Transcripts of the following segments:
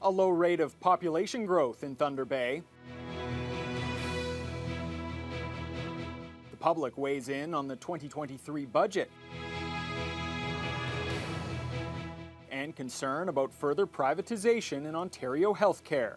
A low rate of population growth in Thunder Bay. The public weighs in on the 2023 budget. And concern about further privatization in Ontario healthcare.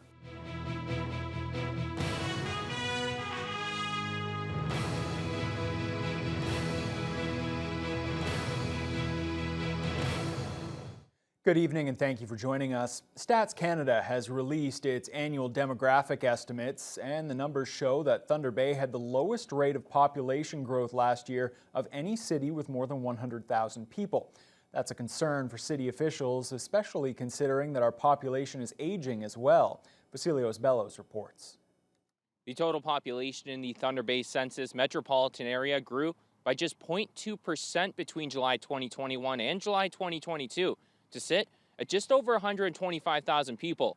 Good evening and thank you for joining us. Stats Canada has released its annual demographic estimates, and the numbers show that Thunder Bay had the lowest rate of population growth last year of any city with more than 100,000 people. That's a concern for city officials, especially considering that our population is aging as well. Vasilios Bellos reports. The total population in the Thunder Bay census metropolitan area grew by just 0.2% between July 2021 and July 2022. To sit at just over 125,000 people.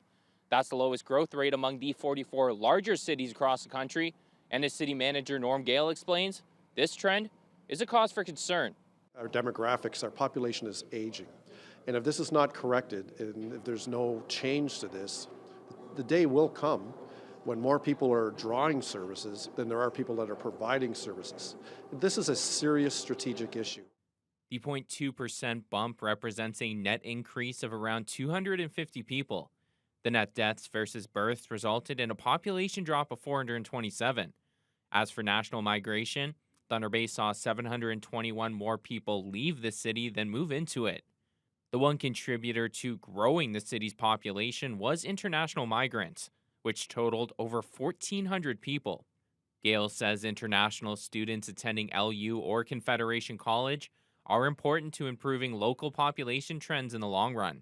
That's the lowest growth rate among the 44 larger cities across the country, and as city manager Norm Gale explains, this trend is a cause for concern. Our demographics, our population is aging, and if this is not corrected and if there's no change to this, the day will come when more people are drawing services than there are people that are providing services. This is a serious strategic issue. The 0.2% bump represents a net increase of around 250 people. The net deaths versus births resulted in a population drop of 427. As for national migration, Thunder Bay saw 721 more people leave the city than move into it. The one contributor to growing the city's population was international migrants, which totaled over 1,400 people. Gale says international students attending LU or Confederation College are important to improving local population trends in the long run.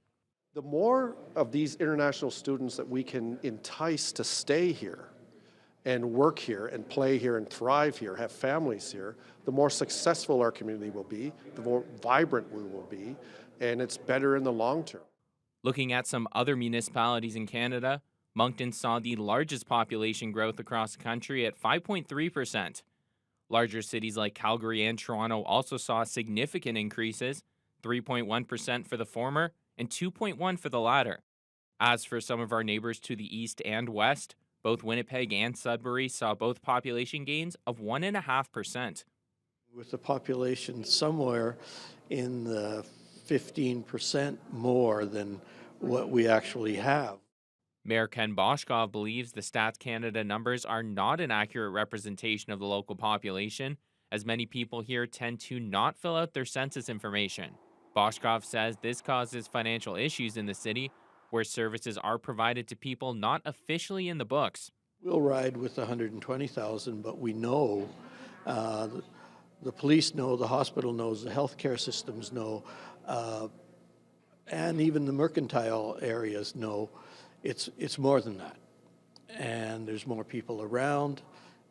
The more of these international students that we can entice to stay here and work here and play here and thrive here, have families here, the more successful our community will be, the more vibrant we will be, and it's better in the long term. Looking at some other municipalities in Canada, Moncton saw the largest population growth across the country at 5.3%. Larger cities like Calgary and Toronto also saw significant increases, 3.1% for the former and 2.1% for the latter. As for some of our neighbors to the east and west, both Winnipeg and Sudbury saw both population gains of 1.5%. With the population somewhere in the 15% more than what we actually have. Mayor Ken Boshkov believes the Stats Canada numbers are not an accurate representation of the local population, as many people here tend to not fill out their census information. Boshkov says this causes financial issues in the city, where services are provided to people not officially in the books. We'll ride with 120,000, but we know, the police know, the hospital knows, the healthcare systems know, and even the mercantile areas know. It's more than that, and there's more people around,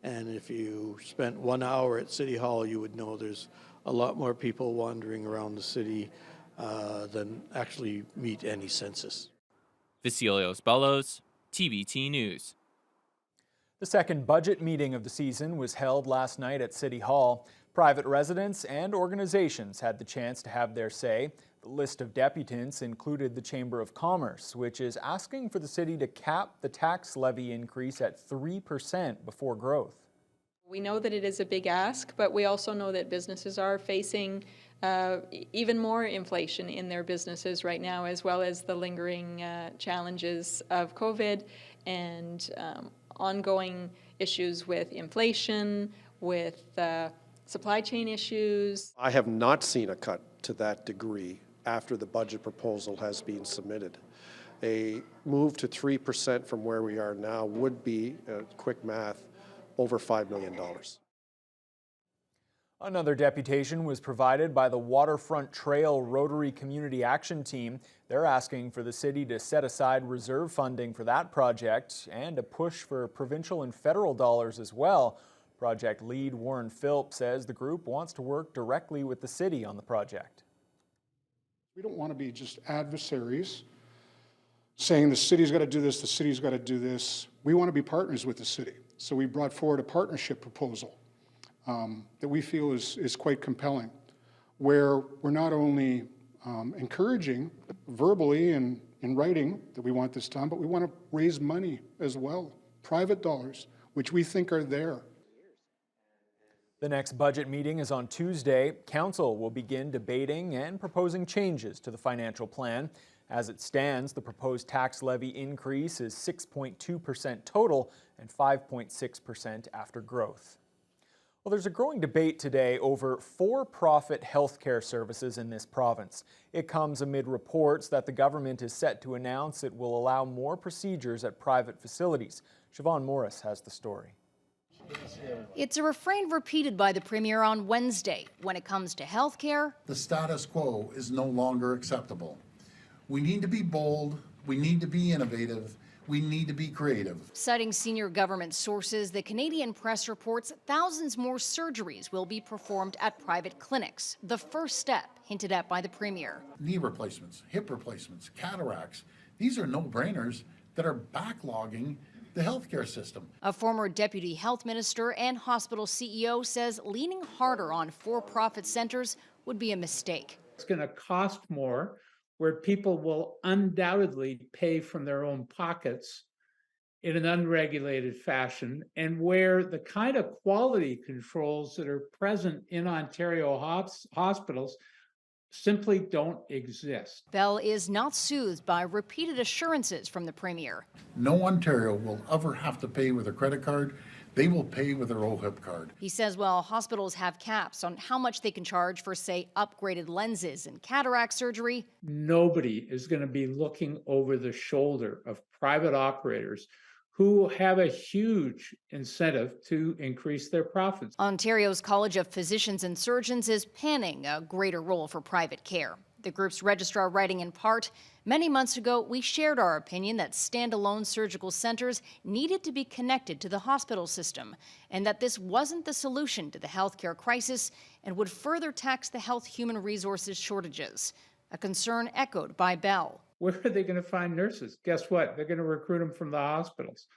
and if you spent 1 hour at City Hall, you would know there's a lot more people wandering around the city than actually meet any census. Vasilios Bellos, TVT News. The second budget meeting of the season was held last night at City Hall. Private residents and organizations had the chance to have their say. The list of deputants included the Chamber of Commerce, which is asking for the city to cap the tax levy increase at 3% before growth. We know that it is a big ask, but we also know that businesses are facing even more inflation in their businesses right now, as well as the lingering challenges of COVID and ongoing issues with inflation, with supply chain issues. I have not seen a cut to that degree after the budget proposal has been submitted. A move to 3% from where we are now would be, quick math, over $5 million. Another deputation was provided by the Waterfront Trail Rotary Community Action Team. They're asking for the city to set aside reserve funding for that project and a push for provincial and federal dollars as well. Project lead Warren Philp says the group wants to work directly with the city on the project. We don't want to be just adversaries saying the city's got to do this, the city's got to do this. We want to be partners with the city. So we brought forward a partnership proposal that we feel is quite compelling, where we're not only encouraging verbally and in writing that we want this done, but we want to raise money as well, private dollars, which we think are there. The next budget meeting is on Tuesday. Council will begin debating and proposing changes to the financial plan. As it stands, the proposed tax levy increase is 6.2% total and 5.6% after growth. Well, there's a growing debate today over for-profit healthcare services in this province. It comes amid reports that the government is set to announce it will allow more procedures at private facilities. Siobhan Morris has the story. It's a refrain repeated by the Premier on Wednesday. When it comes to healthcare, the status quo is no longer acceptable. We need to be bold, we need to be innovative, we need to be creative. Citing senior government sources, the Canadian Press reports thousands more surgeries will be performed at private clinics, the first step hinted at by the Premier. Knee replacements, hip replacements, cataracts, these are no-brainers that are backlogging the healthcare system. A former deputy health minister and hospital CEO says leaning harder on for-profit centers would be a mistake. It's going to cost more, where people will undoubtedly pay from their own pockets in an unregulated fashion, and where the kind of quality controls that are present in Ontario hospitals simply don't exist. Bell is not soothed by repeated assurances from the Premier. No Ontario will ever have to pay with a credit card. They will pay with their OHIP card. He says while hospitals have caps on how much they can charge for, say, upgraded lenses and cataract surgery, nobody is going to be looking over the shoulder of private operators who have a huge incentive to increase their profits. Ontario's College of Physicians and Surgeons is panning a greater role for private care. The group's registrar writing in part, many months ago, we shared our opinion that standalone surgical centers needed to be connected to the hospital system, and that this wasn't the solution to the healthcare crisis and would further tax the health human resources shortages, a concern echoed by Bell. Where are they going to find nurses? Guess what? They're going to recruit them from the hospitals.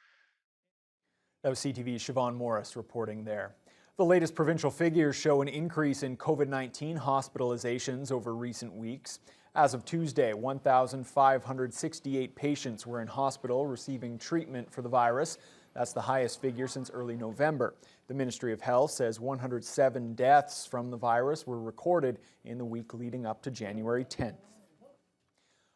That was CTV's Siobhan Morris reporting there. The latest provincial figures show an increase in COVID-19 hospitalizations over recent weeks. As of Tuesday, 1,568 patients were in hospital receiving treatment for the virus. That's the highest figure since early November. The Ministry of Health says 107 deaths from the virus were recorded in the week leading up to January 10th.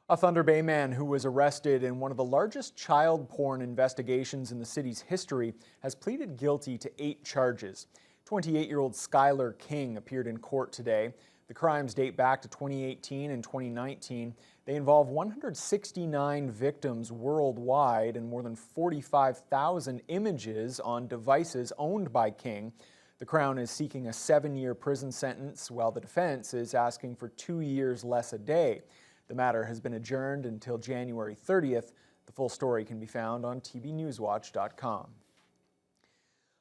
A Thunder Bay man who was arrested in one of the largest child porn investigations in the city's history has pleaded guilty to 8 charges. 28-year-old Skylar King appeared in court today. The crimes date back to 2018 and 2019. They involve 169 victims worldwide and more than 45,000 images on devices owned by King. The Crown is seeking a 7-year prison sentence, while the defense is asking for 2 years less a day. The matter has been adjourned until January 30th. The full story can be found on tbnewswatch.com.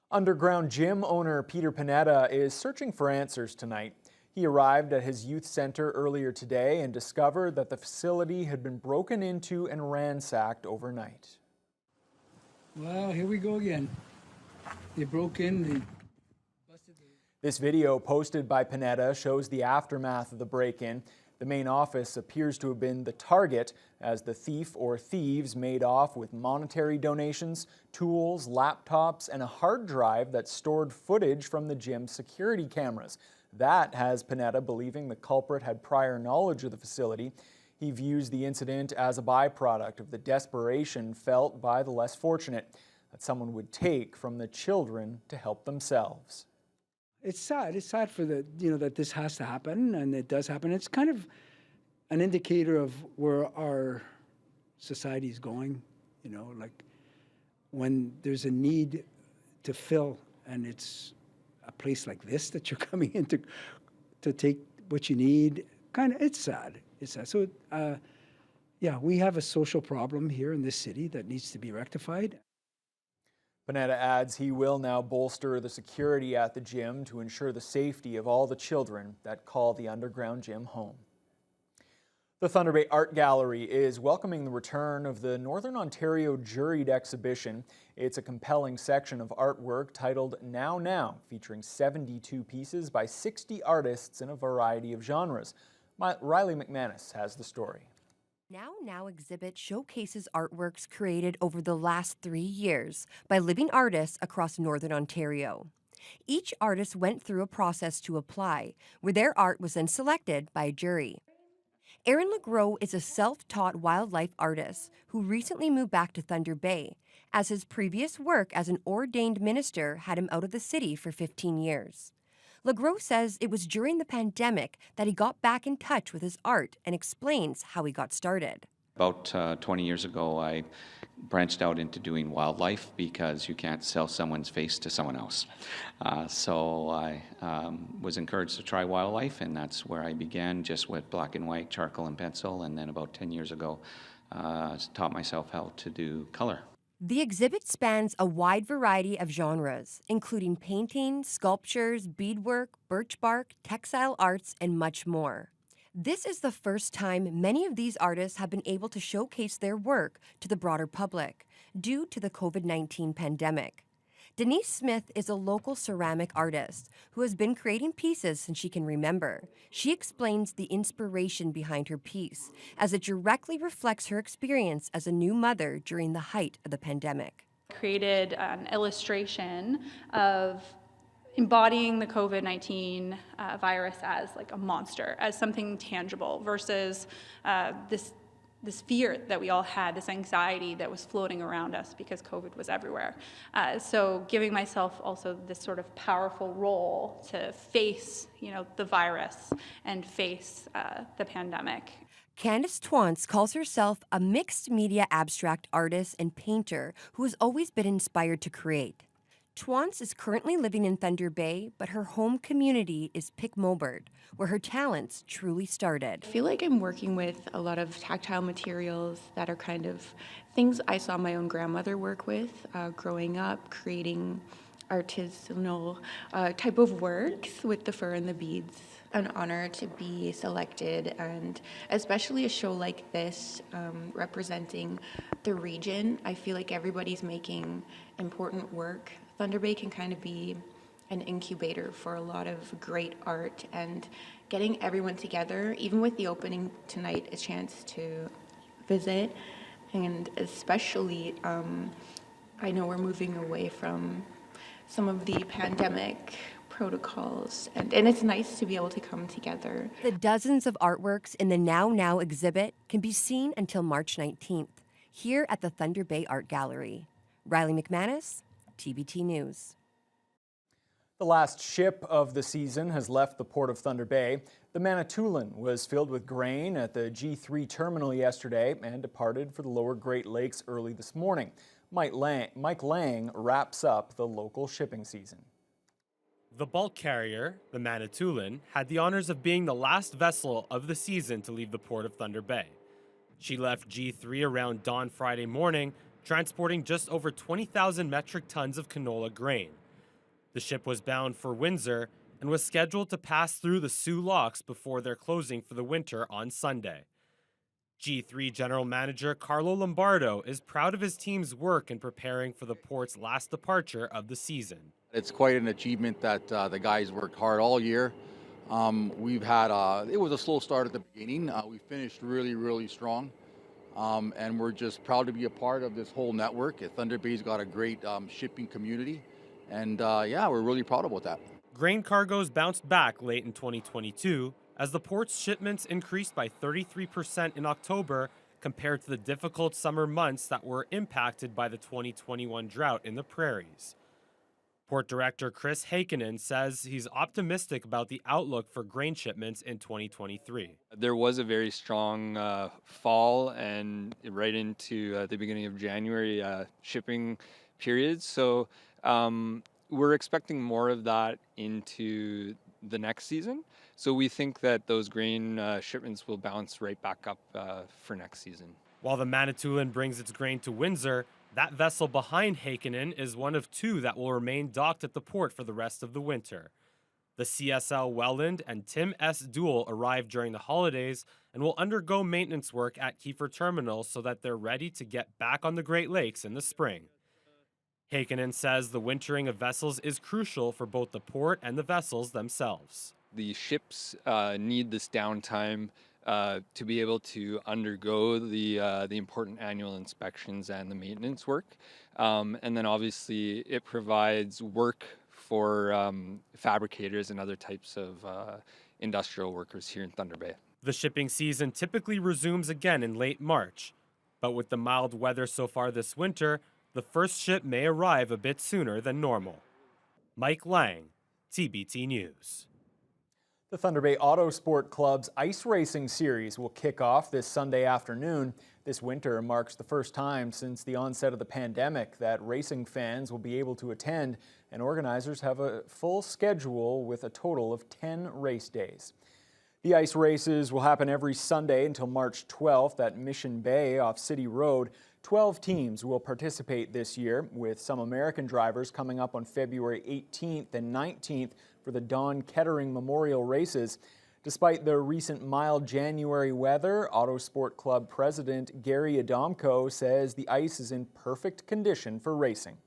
Underground gym owner Peter Panetta is searching for answers tonight. He arrived at his youth center earlier today and discovered that the facility had been broken into and ransacked overnight. Well, here we go again. They broke in, they busted the... This video posted by Panetta shows the aftermath of the break-in. The main office appears to have been the target as the thief or thieves made off with monetary donations, tools, laptops, and a hard drive that stored footage from the gym's security cameras. That has Panetta believing the culprit had prior knowledge of the facility. He views the incident as a byproduct of the desperation felt by the less fortunate that someone would take from the children to help themselves. It's sad. It's sad for the, that this has to happen, and it does happen. It's kind of an indicator of where our society is going, like when there's a need to fill, and it's a place like this that you're coming in to take what you need. It's sad. It's sad. So, yeah, we have a social problem here in this city that needs to be rectified. Panetta adds he will now bolster the security at the gym to ensure the safety of all the children that call the underground gym home. The Thunder Bay Art Gallery is welcoming the return of the Northern Ontario Juried Exhibition. It's a compelling section of artwork titled Now Now, featuring 72 pieces by 60 artists in a variety of genres. Riley McManus has the story. Now exhibit showcases artworks created over the last 3 years by living artists across Northern Ontario. Each artist went through a process to apply, where their art was then selected by a jury. Aaron LeGros is a self-taught wildlife artist who recently moved back to Thunder Bay, as his previous work as an ordained minister had him out of the city for 15 years. LeGros says it was during the pandemic that he got back in touch with his art and explains how he got started. About 20 years ago, I branched out into doing wildlife because you can't sell someone's face to someone else. So I was encouraged to try wildlife, and that's where I began, just with black and white, charcoal and pencil, and then about 10 years ago, taught myself how to do color. The exhibit spans a wide variety of genres, including painting, sculptures, beadwork, birch bark, textile arts, and much more. This is the first time many of these artists have been able to showcase their work to the broader public due to the COVID-19 pandemic. Denise Smith is a local ceramic artist who has been creating pieces since she can remember. She explains the inspiration behind her piece, as it directly reflects her experience as a new mother during the height of the pandemic. Created an illustration of embodying the COVID-19 virus as like a monster, as something tangible, versus this fear that we all had, this anxiety that was floating around us because COVID was everywhere. So giving myself also this sort of powerful role to face, the virus and face the pandemic. Candace Twance calls herself a mixed media abstract artist and painter who has always been inspired to create. Twance is currently living in Thunder Bay, but her home community is Pic-Mobert, where her talents truly started. I feel like I'm working with a lot of tactile materials that are kind of things I saw my own grandmother work with growing up, creating artisanal type of works with the fur and the beads. An honor to be selected, and especially a show like this representing the region. I feel like everybody's making important work. Thunder Bay can kind of be an incubator for a lot of great art, and getting everyone together, even with the opening tonight, a chance to visit. And especially, I know we're moving away from some of the pandemic protocols, and it's nice to be able to come together. The dozens of artworks in the Now exhibit can be seen until March 19th, here at the Thunder Bay Art Gallery. Riley McManus, TBT News. The last ship of the season has left the port of Thunder Bay. The Manitoulin was filled with grain at the G3 terminal yesterday and departed for the lower Great Lakes early this morning. Mike Lang wraps up the local shipping season. The bulk carrier, the Manitoulin, had the honors of being the last vessel of the season to leave the port of Thunder Bay. She left G3 around dawn Friday morning, transporting just over 20,000 metric tons of canola grain. The ship was bound for Windsor and was scheduled to pass through the Soo Locks before their closing for the winter on Sunday. G3 General Manager Carlo Lombardo is proud of his team's work in preparing for the port's last departure of the season. It's quite an achievement that the guys worked hard all year. We've had, it was a slow start at the beginning. We finished really strong. And we're just proud to be a part of this whole network. Thunder Bay's got a great shipping community. And yeah, we're really proud about that. Grain cargoes bounced back late in 2022 as the port's shipments increased by 33% in October compared to the difficult summer months that were impacted by the 2021 drought in the prairies. Port Director Chris Heikkinen says he's optimistic about the outlook for grain shipments in 2023. There was a very strong fall and right into the beginning of January shipping periods. So we're expecting more of that into the next season. So we think that those grain shipments will bounce right back up for next season. While the Manitoulin brings its grain to Windsor, that vessel behind Heikkinen is one of two that will remain docked at the port for the rest of the winter. The CSL Welland and Tim S. Duel arrived during the holidays and will undergo maintenance work at Kiefer Terminal so that they're ready to get back on the Great Lakes in the spring. Heikkinen says the wintering of vessels is crucial for both the port and the vessels themselves. The ships need this downtime to be able to undergo the important annual inspections and the maintenance work. And then obviously it provides work for fabricators and other types of industrial workers here in Thunder Bay. The shipping season typically resumes again in late March, but with the mild weather so far this winter, the first ship may arrive a bit sooner than normal. Mike Lang, TBT News. The Thunder Bay Auto Sport Club's ice racing series will kick off this Sunday afternoon. This winter marks the first time since the onset of the pandemic that racing fans will be able to attend, and organizers have a full schedule with a total of 10 race days. The ice races will happen every Sunday until March 12th at Mission Bay off City Road. 12 teams will participate this year, with some American drivers coming up on February 18th and 19th for the Don Kettering Memorial Races. Despite the recent mild January weather, Auto Sport Club President Gary Adamko says the ice is in perfect condition for racing.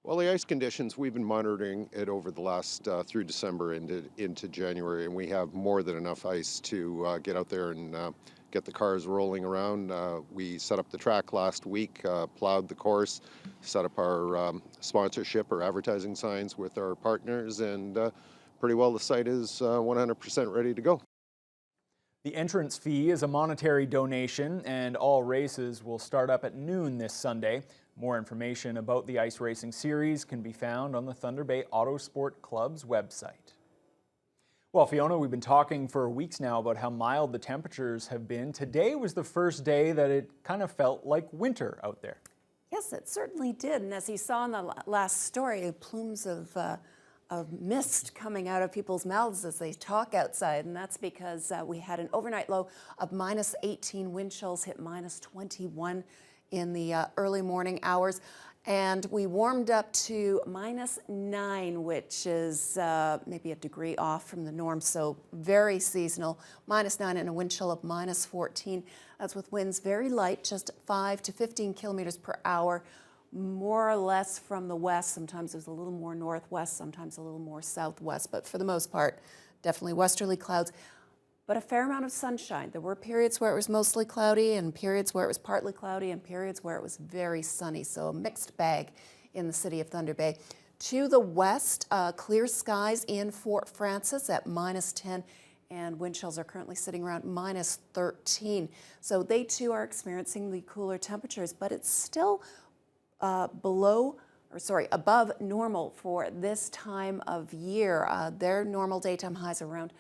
Well, the ice conditions, we've been monitoring it over the last, through December into January, and we have more than enough ice to get out there and get the cars rolling around. We set up the track last week, plowed the course, set up our sponsorship or advertising signs with our partners, and pretty well the site is 100% ready to go. The entrance fee is a monetary donation, and all races will start up at noon this Sunday. More information about the ice racing series can be found on the Thunder Bay Auto Sport Club's website. Well, Fiona, we've been talking for weeks now about how mild the temperatures have been. Today was the first day that it kind of felt like winter out there. Yes, it certainly did. And as you saw in the last story, plumes of mist coming out of people's mouths as they talk outside. And that's because we had an overnight low of minus 18, wind chills hit minus 21 in the early morning hours. And we warmed up to minus 9, which is maybe a degree off from the norm, so very seasonal. Minus 9 and a wind chill of minus 14. That's with winds very light, just 5 to 15 kilometers per hour, more or less from the west. Sometimes there's a little more northwest, sometimes a little more southwest, but for the most part, definitely westerly clouds. But a fair amount of sunshine. There were periods where it was mostly cloudy and periods where it was partly cloudy and periods where it was very sunny. So a mixed bag in the city of Thunder Bay. To the west, clear skies in Fort Frances at minus 10, and wind chills are currently sitting around minus 13. So they too are experiencing the cooler temperatures, but it's still above normal for this time of year. Their normal daytime highs are around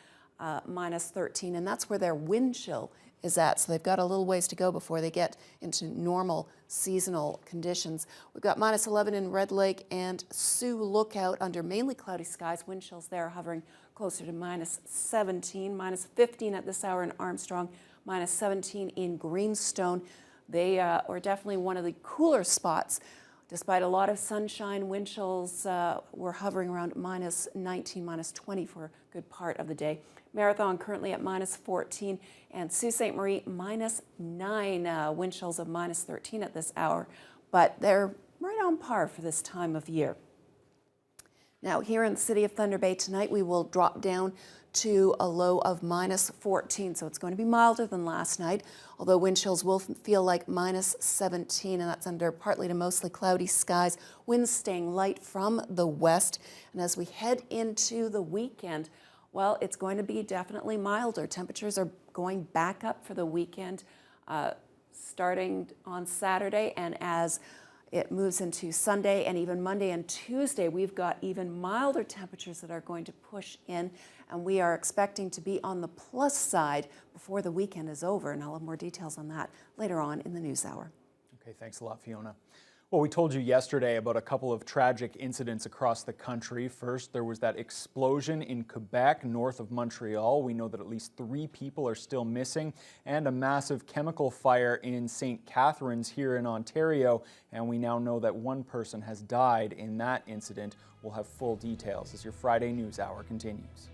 minus 13, and that's where their wind chill is at. So they've got a little ways to go before they get into normal seasonal conditions. We've got minus 11 in Red Lake and Sioux Lookout under mainly cloudy skies. Wind chills there hovering closer to minus 17, minus 15 at this hour in Armstrong, minus 17 in Greenstone. They are definitely one of the cooler spots. Despite a lot of sunshine, wind chills were hovering around minus 19, minus 20 for a good part of the day. Marathon currently at minus 14, and Sault Ste. Marie minus 9, wind chills of minus 13 at this hour, but they're right on par for this time of year. Now here in the city of Thunder Bay tonight, we will drop down to a low of minus 14, so it's going to be milder than last night, although wind chills will feel like minus 17, and that's under partly to mostly cloudy skies, winds staying light from the west. And as we head into the weekend, well, it's going to be definitely milder. Temperatures are going back up for the weekend, starting on Saturday, and as it moves into Sunday and even Monday and Tuesday, we've got even milder temperatures that are going to push in, and we are expecting to be on the plus side before the weekend is over, and I'll have more details on that later on in the news hour. Okay, thanks a lot, Fiona. Well, we told you yesterday about a couple of tragic incidents across the country. First, there was that explosion in Quebec, north of Montreal. We know that at least 3 people are still missing, and a massive chemical fire in St. Catharines here in Ontario. And we now know that 1 person has died in that incident. We'll have full details as your Friday News Hour continues.